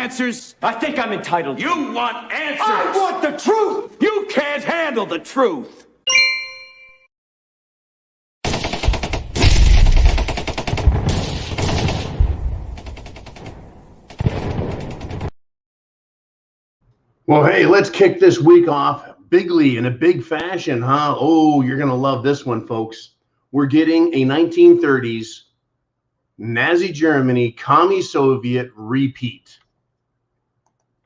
answers? I think I'm entitled. You want answers? I want the truth! You can't handle the truth. Well, hey, let's kick this week off bigly in a big fashion, huh? Oh, you're going to love this one, folks. We're getting a 1930s Nazi Germany, Commie-Soviet repeat.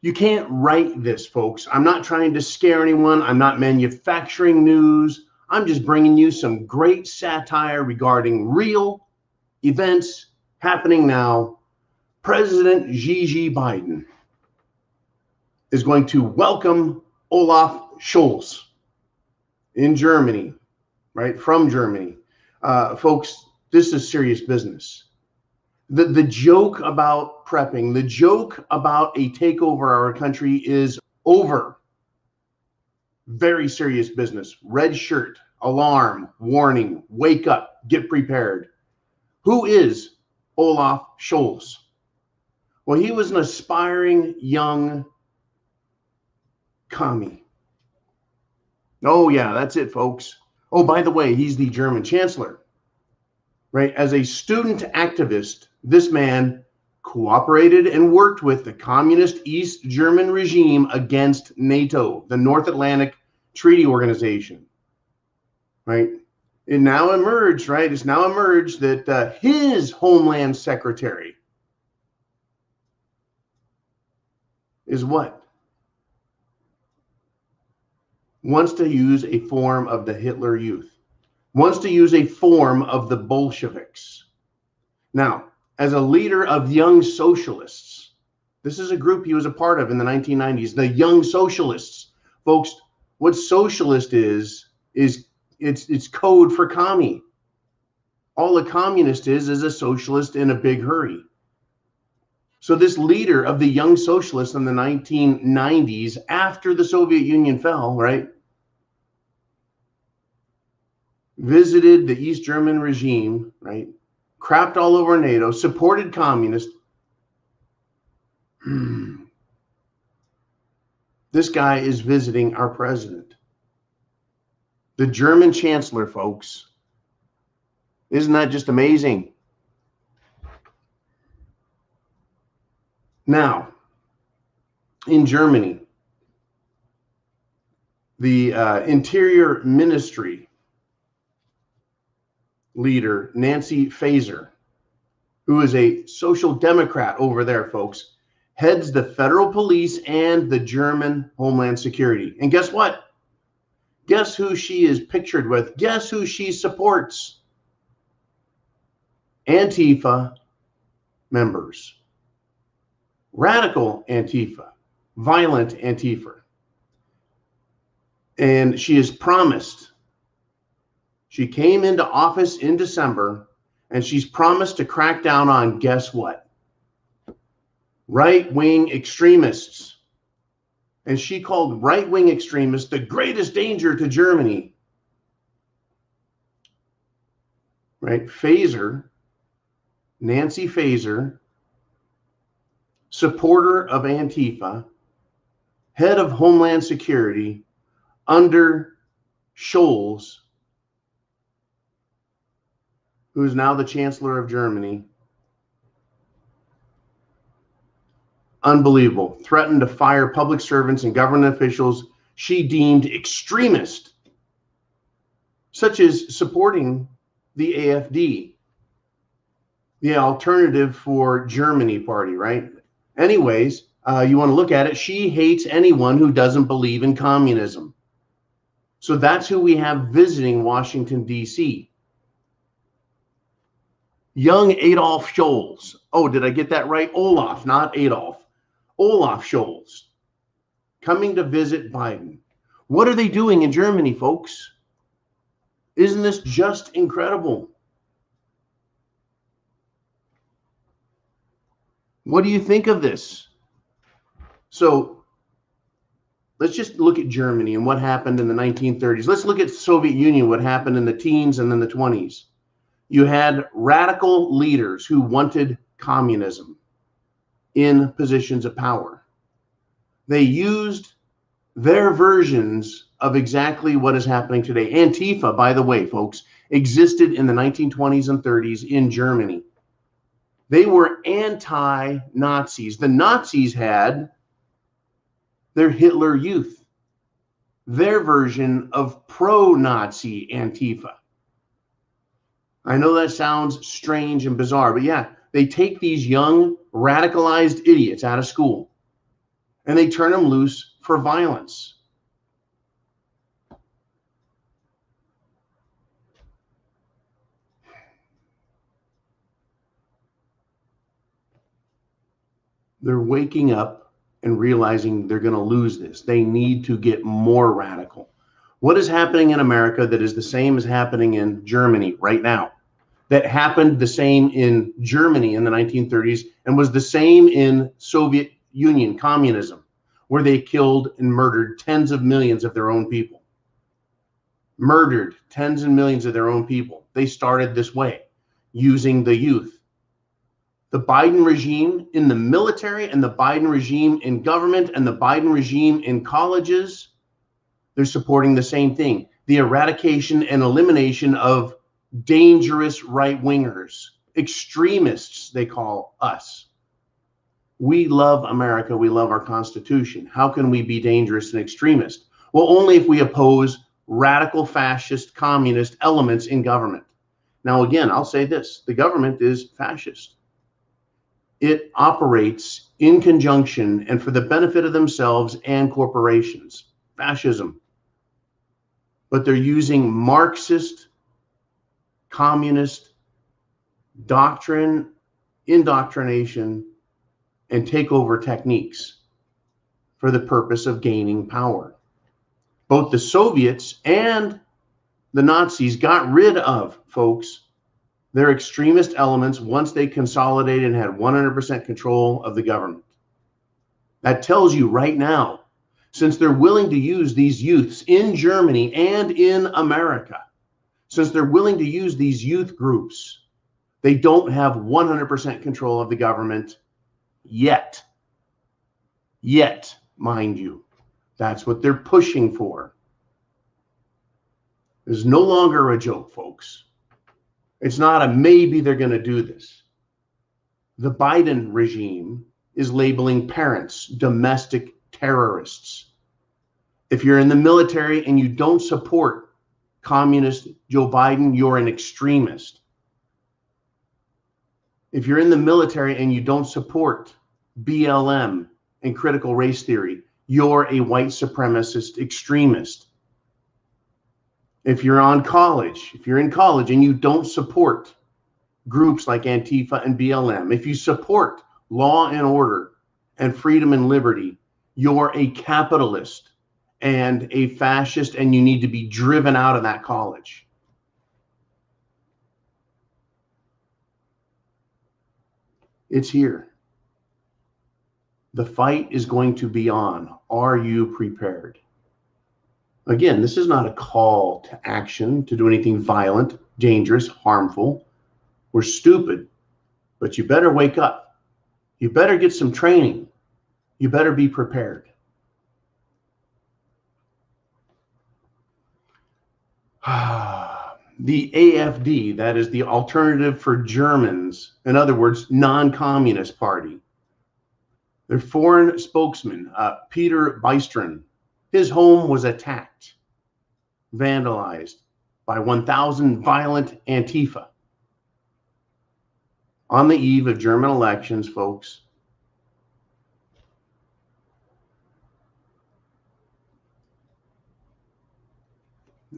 You can't write this, folks. I'm not trying to scare anyone. I'm not manufacturing news. I'm just bringing you some great satire regarding real events happening now. President Xi Biden is going to welcome Olaf Scholz in Germany, right? From Germany. Folks, this is serious business. The joke about prepping, the joke about a takeover of our country is over. Very serious business. Red shirt, alarm, warning, wake up, get prepared. Who is Olaf Scholz? Well, he was an aspiring young commie. Oh, yeah, that's it, folks. Oh, by the way, he's the German chancellor, right? As a student activist, this man cooperated and worked with the communist East German regime against NATO, the North Atlantic Treaty Organization, right? It now emerged, right? It's now emerged that his Homeland Secretary is what? Wants to use a form of the Hitler Youth, wants to use a form of the Bolsheviks. Now, as a leader of Young Socialists, this is a group he was a part of in the 1990s, the Young Socialists. Folks, what socialist is it's code for commie. All a communist is a socialist in a big hurry. So this leader of the Young Socialists in the 1990s, after the Soviet Union fell, right, visited the East German regime, right, crapped all over NATO, supported communists. This guy is visiting our president, the German chancellor, folks. Isn't that just amazing? Now, in Germany, the Interior Ministry leader, Nancy Faeser, who is a social democrat over there, folks, heads the federal police and the German Homeland Security. And guess what? Guess who she is pictured with? Guess who she supports? Antifa members. Radical Antifa, violent Antifa. And she is promised, she came into office in December, and she's promised to crack down on, guess what? Right-wing extremists. And she called right-wing extremists the greatest danger to Germany. Right? Faeser, Nancy Faeser, supporter of Antifa, head of Homeland Security under Scholz, who is now the Chancellor of Germany. Unbelievable. Threatened to fire public servants and government officials she deemed extremist, such as supporting the AfD, the Alternative for Germany party, right? Anyways, you want to look at it, she hates anyone who doesn't believe in communism. So that's who we have visiting Washington, D.C. Young Adolf Scholz. Oh, did I get that right? Olaf, not Adolf. Olaf Scholz coming to visit Biden. What are they doing in Germany, folks? Isn't this just incredible? What do you think of this? So let's just look at Germany and what happened in the 1930s. Let's look at the Soviet Union, what happened in the teens and then the 20s. You had radical leaders who wanted communism. in positions of power. They used their versions of exactly what is happening today. Antifa, by the way, folks, existed in the 1920s and 30s in Germany. They were anti-Nazis. The Nazis had their Hitler Youth, their version of pro-Nazi Antifa. I know that sounds strange and bizarre, but yeah, they take these young, radicalized idiots out of school and they turn them loose for violence. They're waking up and realizing they're going to lose this. They need to get more radical. What is happening in America that is the same as happening in Germany right now? That happened the same in Germany in the 1930s and was the same in Soviet Union, communism, where they killed and murdered tens of millions of their own people. Murdered tens and millions of their own people. They started this way, using the youth. The Biden regime in the military and the Biden regime in government and the Biden regime in colleges, they're supporting the same thing. The eradication and elimination of dangerous right-wingers, extremists, they call us. We love America. We love our Constitution. How can we be dangerous and extremist? Well, only if we oppose radical fascist communist elements in government. Now, again, I'll say this. The government is fascist. It operates in conjunction and for the benefit of themselves and corporations. Fascism. But they're using Marxist, communist doctrine, indoctrination, and takeover techniques for the purpose of gaining power. Both the Soviets and the Nazis got rid of, folks, their extremist elements once they consolidated and had 100% control of the government. That tells you right now, since they're willing to use these youths in Germany and in America, since they're willing to use these youth groups, they don't have 100% control of the government yet. Yet, mind you. That's what they're pushing for. It's no longer a joke, folks. It's not a maybe they're going to do this. The Biden regime is labeling parents domestic terrorists. If you're in the military and you don't support communist Joe Biden, you're an extremist. If you're in the military and you don't support BLM and critical race theory, you're a white supremacist extremist. If you're in college and you don't support groups like Antifa and BLM, if you support law and order and freedom and liberty, you're a capitalist and a fascist, and you need to be driven out of that college. It's here. The fight is going to be on. Are you prepared? Again, this is not a call to action, to do anything violent, dangerous, harmful, or stupid, but you better wake up. You better get some training. You better be prepared. The AfD, that is the Alternative for Germans, in other words, non-communist party. Their foreign spokesman, Peter Bystron, his home was attacked, vandalized by 1,000 violent Antifa on the eve of German elections, folks.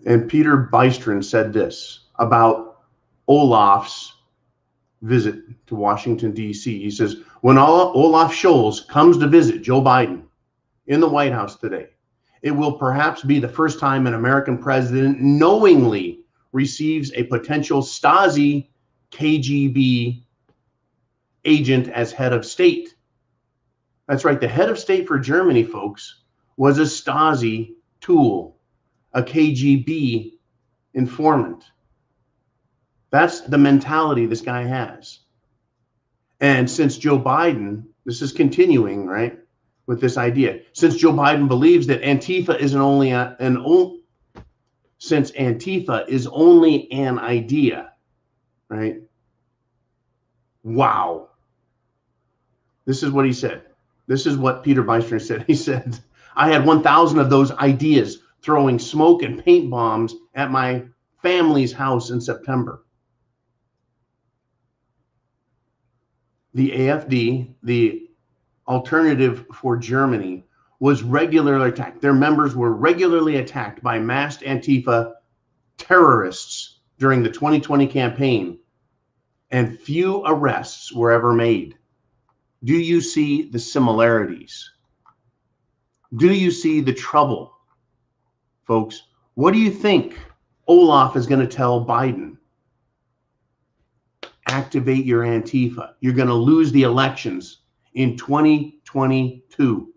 And Peter Bystron said this about Olaf's visit to Washington, D.C. He says, when Olaf Scholz comes to visit Joe Biden in the White House today, it will perhaps be the first time an American president knowingly receives a potential Stasi KGB agent as head of state. That's right. The head of state for Germany, folks, was a Stasi tool, a KGB informant. That's the mentality this guy has. And since Joe Biden This is continuing, right, with this idea. Since Joe Biden believes that Antifa is since Antifa is only an idea, right? Wow. This is what he said. This is what Peter Beisner said. He said, I had 1,000 of those ideas throwing smoke and paint bombs at my family's house in September. The AfD, the Alternative for Germany, was regularly attacked. Their members were regularly attacked by masked Antifa terrorists during the 2020 campaign, and few arrests were ever made. Do you see the similarities? Do you see the trouble, folks? What do you think Olaf is going to tell Biden? Activate your Antifa. You're going to lose the elections in 2022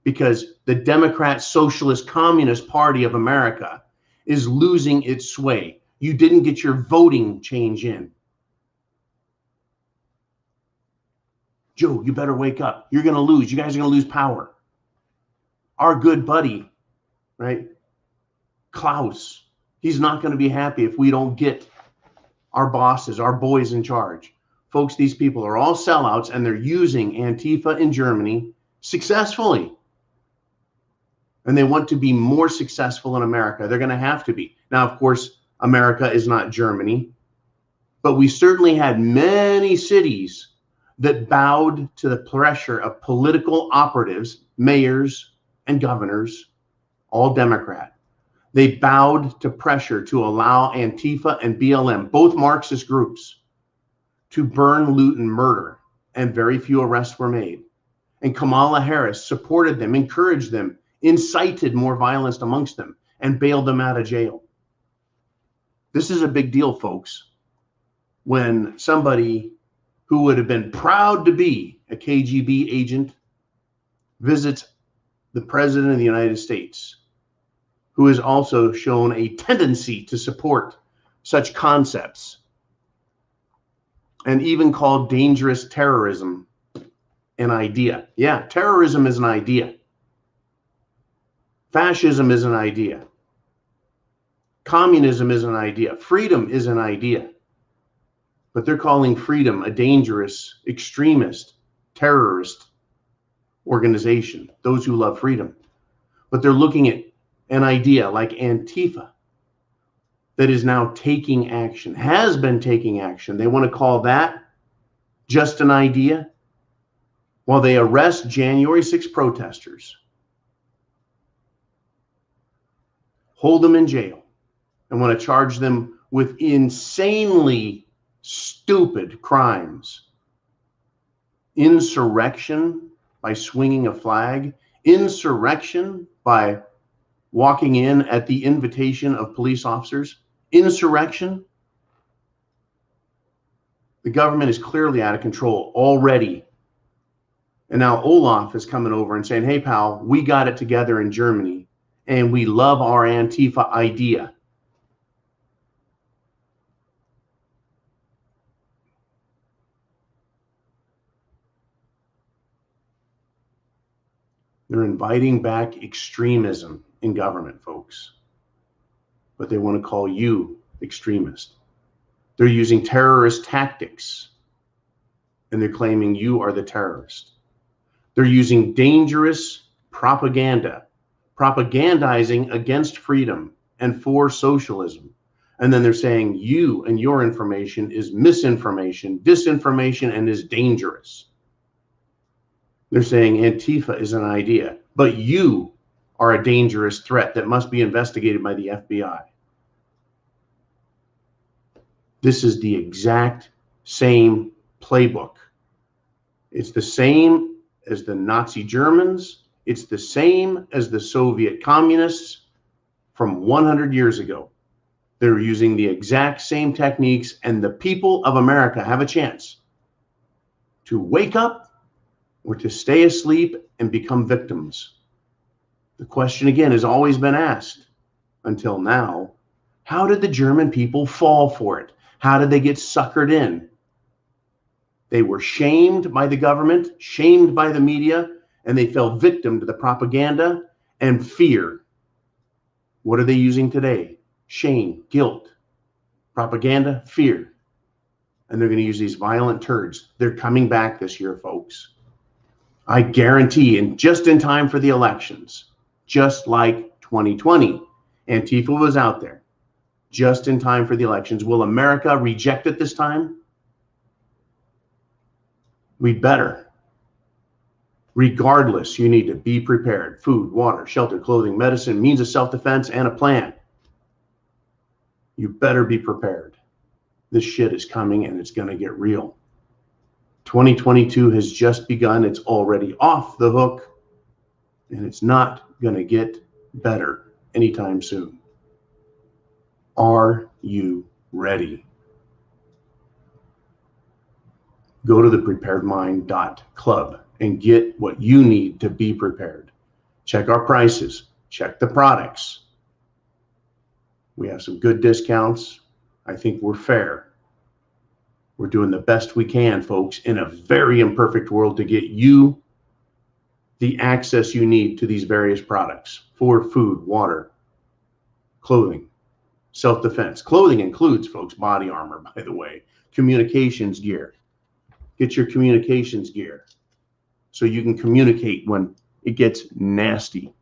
because the Democrat Socialist Communist Party of America is losing its sway. You didn't get your voting change in. Joe, you better wake up. You're going to lose. You guys are going to lose power. Our good buddy, right, Klaus, he's not going to be happy if we don't get our bosses, our boys in charge. Folks, these people are all sellouts, and they're using Antifa in Germany successfully. And they want to be more successful in America. They're going to have to be. Now, of course, America is not Germany, but we certainly had many cities that bowed to the pressure of political operatives, mayors, and governors, all Democrat. They bowed to pressure to allow Antifa and BLM, both Marxist groups, to burn, loot, and murder, and very few arrests were made. And Kamala Harris supported them, encouraged them, incited more violence amongst them, and bailed them out of jail. This is a big deal, folks, when somebody who would have been proud to be a KGB agent visits the President of the United States, who has also shown a tendency to support such concepts and even called dangerous terrorism an idea. Yeah, terrorism is an idea. Fascism is an idea. Communism is an idea. Freedom is an idea. But they're calling freedom a dangerous, extremist, terrorist organization, those who love freedom. But they're looking at an idea like Antifa that is now taking action, has been taking action. They want to call that just an idea while they arrest January 6 protesters, hold them in jail, and want to charge them with insanely stupid crimes. Insurrection by swinging a flag, insurrection by walking in at the invitation of police officers, insurrection. The government is clearly out of control already. And now Olaf is coming over and saying, hey, pal, we got it together in Germany, and we love our Antifa idea. They're inviting back extremism in government, folks. But they want to call you extremist. They're using terrorist tactics, and they're claiming you are the terrorist. They're using dangerous propaganda, propagandizing against freedom and for socialism. And then they're saying you and your information is misinformation, disinformation, and is dangerous. They're saying Antifa is an idea, but you are a dangerous threat that must be investigated by the FBI. This is the exact same playbook. It's the same as the Nazi Germans. It's the same as the Soviet communists from 100 years ago. They're using the exact same techniques, and the people of America have a chance to wake up or to stay asleep and become victims. The question again has always been asked until now, how did the German people fall for it? How did they get suckered in? They were shamed by the government, shamed by the media, and they fell victim to the propaganda and fear. What are they using today? Shame, guilt, propaganda, fear. And they're going to use these violent turds. They're coming back this year, folks. I guarantee, and just in time for the elections, just like 2020, Antifa was out there, just in time for the elections. Will America reject it this time? We better. Regardless, you need to be prepared. Food, water, shelter, clothing, medicine, means of self-defense, and a plan. You better be prepared. This shit is coming and it's going to get real. 2022 has just begun. It's already off the hook, and it's not going to get better anytime soon. Are you ready? Go to thepreparedmind.club and get what you need to be prepared. Check our prices. Check the products. We have some good discounts. I think we're fair. We're doing the best we can, folks, in a very imperfect world to get you the access you need to these various products for food, water, clothing, self-defense. Clothing includes, folks, body armor, by the way, communications gear. Get your communications gear so you can communicate when it gets nasty.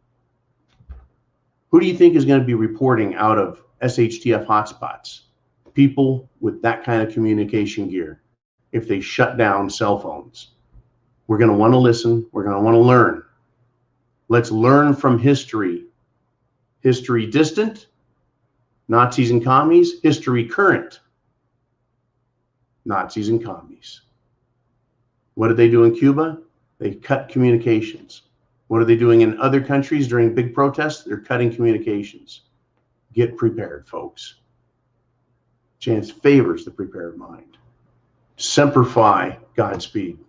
Who do you think is going to be reporting out of SHTF hotspots? People with that kind of communication gear, if they shut down cell phones. We're going to want to listen. We're going to want to learn. Let's learn from history. History distant, Nazis and commies. History current, Nazis and commies. What did they do in Cuba? They cut communications. What are they doing in other countries during big protests? They're cutting communications. Get prepared, folks. Chance favors the prepared mind. Semper Fi, Godspeed.